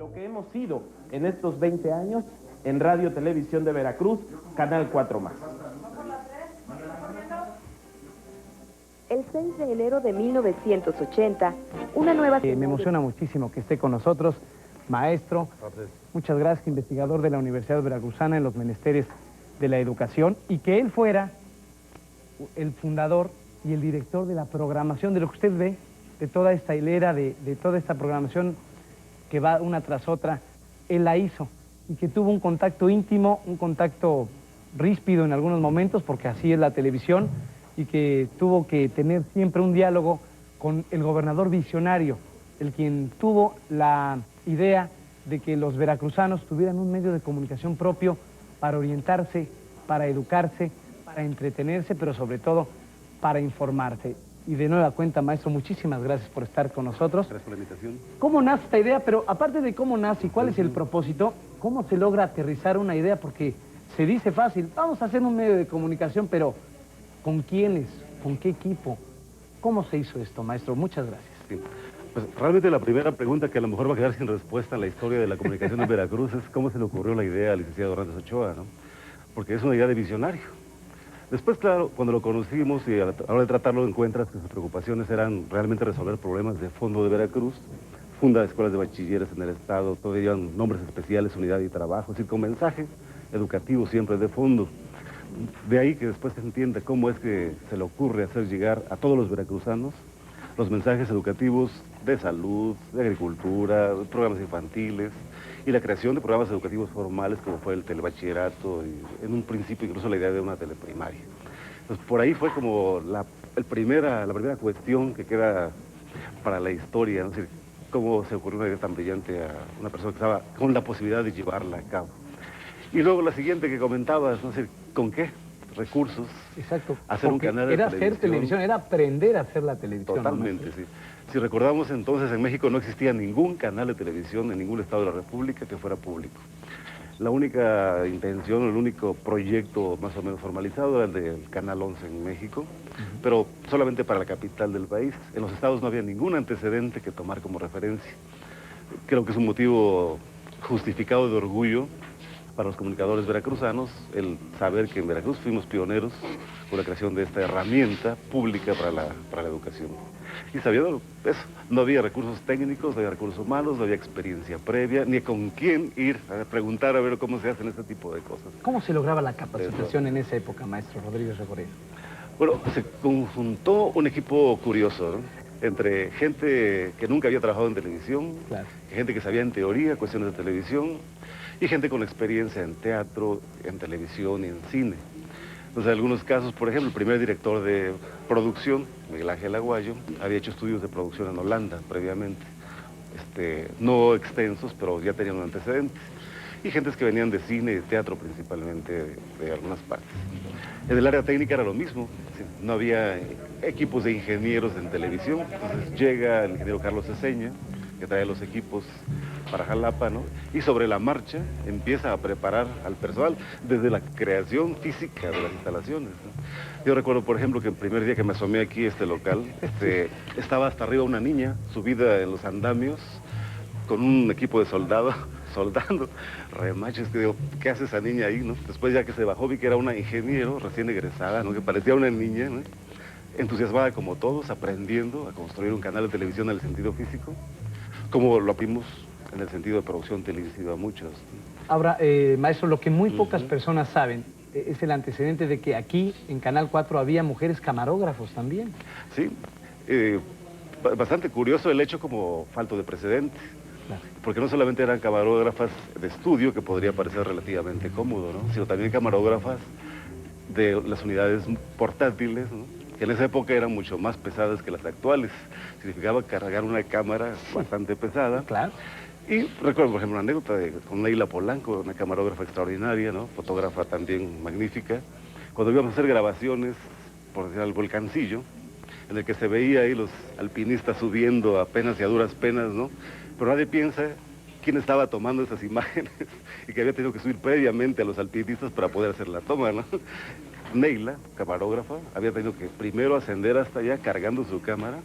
lo que hemos sido en estos 20 años en Radio Televisión de Veracruz, Canal 4 Más. El 6 de enero de 1980, una nueva... Me emociona muchísimo que esté con nosotros, maestro. Muchas gracias, investigador de la Universidad Veracruzana en los menesteres de la educación, y que él fuera el fundador y el director de la programación, de lo que usted ve, de toda esta hilera, de toda esta programación que va una tras otra. Él la hizo, y que tuvo un contacto íntimo, un contacto ríspido en algunos momentos, porque así es la televisión, y que tuvo que tener siempre un diálogo con el gobernador visionario, el quien tuvo la idea de que los veracruzanos tuvieran un medio de comunicación propio para orientarse, para educarse, para entretenerse, pero sobre todo para informarse. Y de nueva cuenta, maestro, muchísimas gracias por estar con nosotros. Gracias por la invitación. ¿Cómo nace esta idea? Pero aparte de cómo nace y cuál es el propósito, ¿cómo se logra aterrizar una idea? Porque se dice fácil, vamos a hacer un medio de comunicación, pero ¿con quiénes? ¿Con qué equipo? ¿Cómo se hizo esto, maestro? Muchas gracias. Sí. Pues realmente la primera pregunta que a lo mejor va a quedar sin respuesta en la historia de la comunicación en Veracruz es cómo se le ocurrió la idea al licenciado Hernández Ochoa, ¿no? Porque es una idea de visionario. Después, claro, cuando lo conocimos y a la hora de tratarlo encuentras que sus preocupaciones eran realmente resolver problemas de fondo de Veracruz, funda escuelas de bachilleres en el estado, todos llevan nombres especiales, unidad y trabajo, es decir, con mensaje educativo siempre de fondo. De ahí que después se entiende cómo es que se le ocurre hacer llegar a todos los veracruzanos los mensajes educativos de salud, de agricultura, de programas infantiles y la creación de programas educativos formales como fue el telebachillerato y en un principio incluso la idea de una teleprimaria. Entonces por ahí fue como la primera cuestión que queda para la historia, ¿no? Es decir, cómo se ocurrió una idea tan brillante a una persona que estaba con la posibilidad de llevarla a cabo. Y luego la siguiente que comentabas, ¿no? Es decir, ¿con qué recursos? Exacto. Hacer un canal de era televisión. hacer televisión, era aprender a hacer la televisión. Totalmente, ¿no? sí. Si recordamos entonces, en México no existía ningún canal de televisión en ningún estado de la República que fuera público. La única intención, el único proyecto más o menos formalizado era el del Canal 11 en México, pero solamente para la capital del país. En los estados no había ningún antecedente que tomar como referencia. Creo que es un motivo justificado de orgullo para los comunicadores veracruzanos el saber que en Veracruz fuimos pioneros con la creación de esta herramienta pública para la educación. Y sabiendo eso, no había recursos técnicos, no había recursos humanos, no había experiencia previa, ni con quién ir a preguntar a ver cómo se hacen este tipo de cosas. ¿Cómo se lograba la capacitación en esa época, maestro Rodríguez Regoredo? Bueno, se conjuntó un equipo curioso, ¿no? Entre gente que nunca había trabajado en televisión, claro, gente que sabía en teoría cuestiones de televisión, y gente con experiencia en teatro, en televisión y en cine. Entonces, en algunos casos, por ejemplo, el primer director de producción, Miguel Ángel Aguayo, había hecho estudios de producción en Holanda previamente. No extensos, pero ya tenían un antecedente. Y gentes que venían de cine y de teatro principalmente de algunas partes. En el área técnica era lo mismo, no había equipos de ingenieros en televisión. Entonces llega el ingeniero Carlos Ceseña, que trae los equipos para Jalapa, ¿no? Y sobre la marcha empieza a preparar al personal desde la creación física de las instalaciones, ¿no? Yo recuerdo, por ejemplo, que el primer día que me asomé aquí a este local, estaba hasta arriba una niña subida en los andamios con un equipo de soldado, soldando remachos, que digo, ¿qué hace esa niña ahí, no? Después ya que se bajó vi que era una ingeniero recién egresada, ¿no? Que parecía una niña, ¿no? Entusiasmada como todos, aprendiendo a construir un canal de televisión en el sentido físico, como lo vimos en el sentido de producción televisiva muchos. Ahora, maestro, lo que muy pocas personas saben es el antecedente de que aquí en Canal 4 había mujeres camarógrafos también. Sí, bastante curioso el hecho como falto de precedente. Claro. Porque no solamente eran camarógrafas de estudio, que podría parecer relativamente cómodo, ¿no? Sino también camarógrafas de las unidades portátiles, ¿no? Que en esa época eran mucho más pesadas que las actuales. Significaba cargar una cámara bastante pesada. Claro. Y recuerdo, por ejemplo, una anécdota con Neila Polanco, una camarógrafa extraordinaria, ¿no? Fotógrafa también magnífica. Cuando íbamos a hacer grabaciones, por decir al Volcancillo, en el que se veía ahí los alpinistas subiendo apenas y a duras penas, ¿no? Pero nadie piensa quién estaba tomando esas imágenes y que había tenido que subir previamente a los alpinistas para poder hacer la toma, ¿no? Neila, camarógrafa, había tenido que primero ascender hasta allá cargando su cámara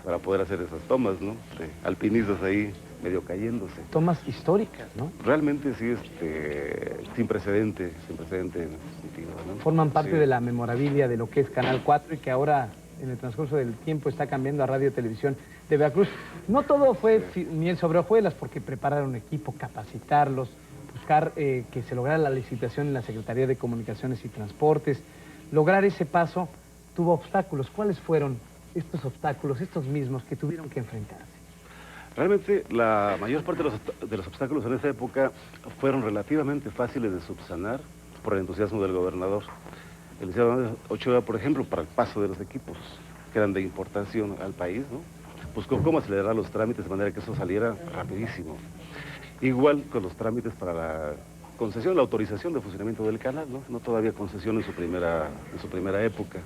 para poder hacer esas tomas, ¿no? De alpinistas ahí medio cayéndose. Tomas históricas, ¿no? Realmente sí, sin precedente en ese sentido, ¿no? Forman parte Sí. de la memorabilia de lo que es Canal 4 y que ahora, en el transcurso del tiempo, está cambiando a Radio Televisión de Veracruz. No todo fue miel sobre hojuelas, porque prepararon equipo, capacitarlos, buscar que se lograra la licitación en la Secretaría de Comunicaciones y Transportes. Lograr ese paso tuvo obstáculos. ¿Cuáles fueron estos obstáculos, estos mismos que tuvieron que enfrentarse? Realmente la mayor parte de los obstáculos en esa época fueron relativamente fáciles de subsanar por el entusiasmo del gobernador. El licenciado Ochoa, por ejemplo, para el paso de los equipos que eran de importación al país, ¿no? Buscó cómo acelerar los trámites de manera que eso saliera rapidísimo. Igual con los trámites para la concesión, la autorización de funcionamiento del canal, ¿no? No todavía concesión en su primera época.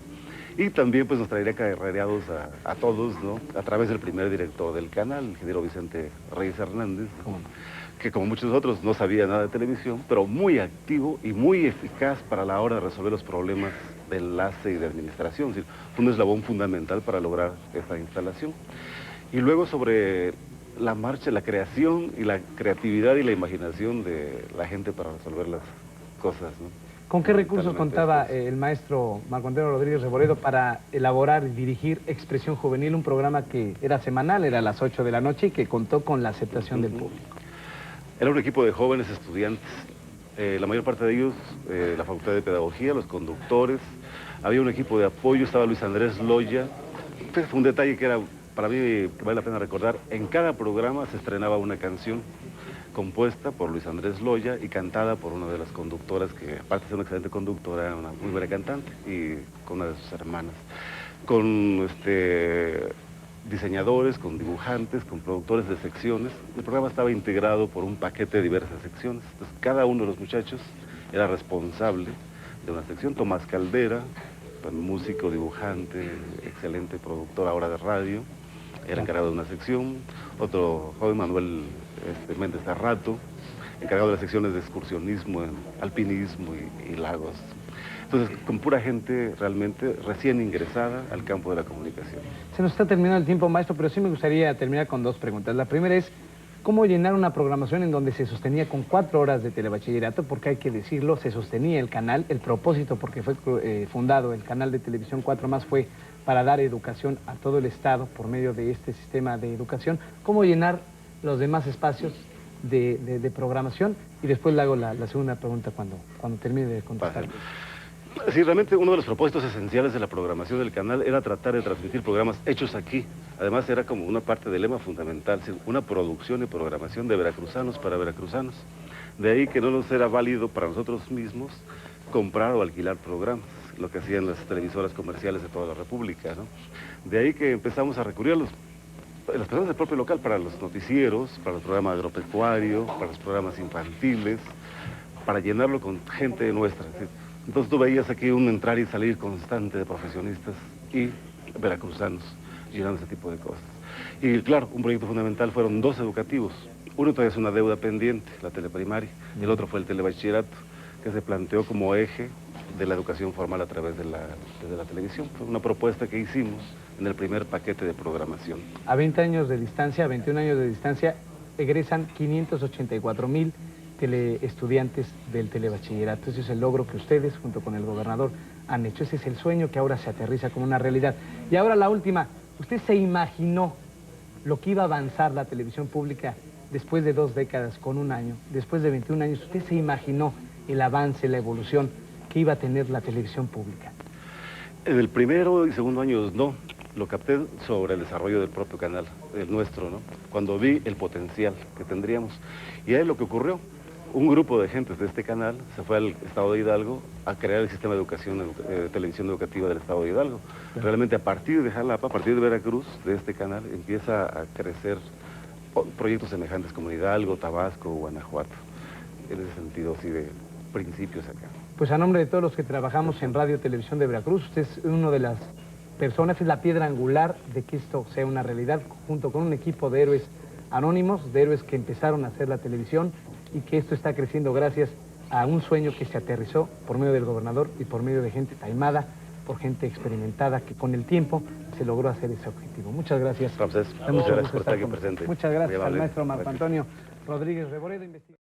Y también pues nos traería carrereados a todos, ¿no? A través del primer director del canal, el ingeniero Vicente Reyes Hernández, que como muchos otros no sabía nada de televisión, pero muy activo y muy eficaz para la hora de resolver los problemas de enlace y de administración. Es decir, fue un eslabón fundamental para lograr esta instalación. Y luego sobre la marcha, la creación y la creatividad y la imaginación de la gente para resolver las cosas, ¿no? ¿Con qué recursos contaba el maestro Marco Antonio Rodríguez Reboredo para elaborar y dirigir Expresión Juvenil, un programa que era semanal, era a las 8 de la noche y que contó con la aceptación del público? Era un equipo de jóvenes estudiantes, la mayor parte de ellos, la Facultad de Pedagogía, los conductores, había un equipo de apoyo, estaba Luis Andrés Loya. Fue un detalle que era, para mí, que vale la pena recordar, en cada programa se estrenaba una canción compuesta por Luis Andrés Loya y cantada por una de las conductoras, que aparte de ser una excelente conductora, era una muy buena cantante, y con una de sus hermanas. Con diseñadores, con dibujantes, con productores de secciones. El programa estaba integrado por un paquete de diversas secciones. Entonces, cada uno de los muchachos era responsable de una sección. Tomás Caldera, músico, dibujante, excelente productor ahora de radio, era encargado de una sección. Otro joven, Manuel Méndez Arrato, encargado de las secciones de excursionismo, alpinismo y lagos. Entonces, con pura gente realmente recién ingresada al campo de la comunicación. Se nos está terminando el tiempo, maestro, pero sí me gustaría terminar con dos preguntas. La primera es, ¿cómo llenar una programación en donde se sostenía con 4 horas de telebachillerato? Porque hay que decirlo, se sostenía el canal, el propósito porque fue fundado el canal de televisión 4+, fue para dar educación a todo el Estado por medio de este sistema de educación. ¿Cómo llenar los demás espacios de programación? Y después le hago la segunda pregunta cuando termine de contestar. Sí, realmente uno de los propósitos esenciales de la programación del canal era tratar de transmitir programas hechos aquí. Además era como una parte del lema fundamental, una producción y programación de veracruzanos para veracruzanos. De ahí que no nos era válido para nosotros mismos comprar o alquilar programas, lo que hacían las televisoras comerciales de toda la República, ¿no? De ahí que empezamos a recurrir a las personas del propio local para los noticieros, para el programa agropecuario, para los programas infantiles, para llenarlo con gente nuestra. ¿Sí? Entonces tú veías aquí un entrar y salir constante de profesionistas y veracruzanos llenando ese tipo de cosas. Y claro, un proyecto fundamental fueron 2 educativos. Uno todavía es una deuda pendiente, la teleprimaria, y el otro fue el telebachillerato, que se planteó como eje de la educación formal a través de la televisión. Fue una propuesta que hicimos en el primer paquete de programación. A 20 años de distancia, a 21 años de distancia, egresan 584,000 estudiantes del telebachillerato. Ese es el logro que ustedes, junto con el gobernador, han hecho. Ese es el sueño que ahora se aterriza como una realidad. Y ahora la última, ¿usted se imaginó lo que iba a avanzar la televisión pública después de 2 décadas con 1 año? Después de 21 años, ¿usted se imaginó el avance, la evolución que iba a tener la televisión pública? En el primero y segundo año no, lo capté sobre el desarrollo del propio canal, el nuestro, ¿no? Cuando vi el potencial que tendríamos. Y ahí lo que ocurrió, un grupo de gentes de este canal se fue al estado de Hidalgo a crear el sistema de educación, televisión educativa del estado de Hidalgo. Realmente a partir de Jalapa, a partir de Veracruz, de este canal, empieza a crecer proyectos semejantes como Hidalgo, Tabasco, Guanajuato. En ese sentido, así de principios acá. Pues a nombre de todos los que trabajamos en Radio Televisión de Veracruz, usted es una de las personas, es la piedra angular de que esto sea una realidad, junto con un equipo de héroes anónimos, de héroes que empezaron a hacer la televisión, y que esto está creciendo gracias a un sueño que se aterrizó por medio del gobernador y por medio de gente taimada por gente experimentada que con el tiempo se logró hacer ese objetivo. Muchas gracias. Ramsés, Da mucho muchas gracias gusto por estar aquí con- presente. Muchas gracias Muy al amable. maestro Marco Gracias. Antonio Rodríguez Reboredo, investigador.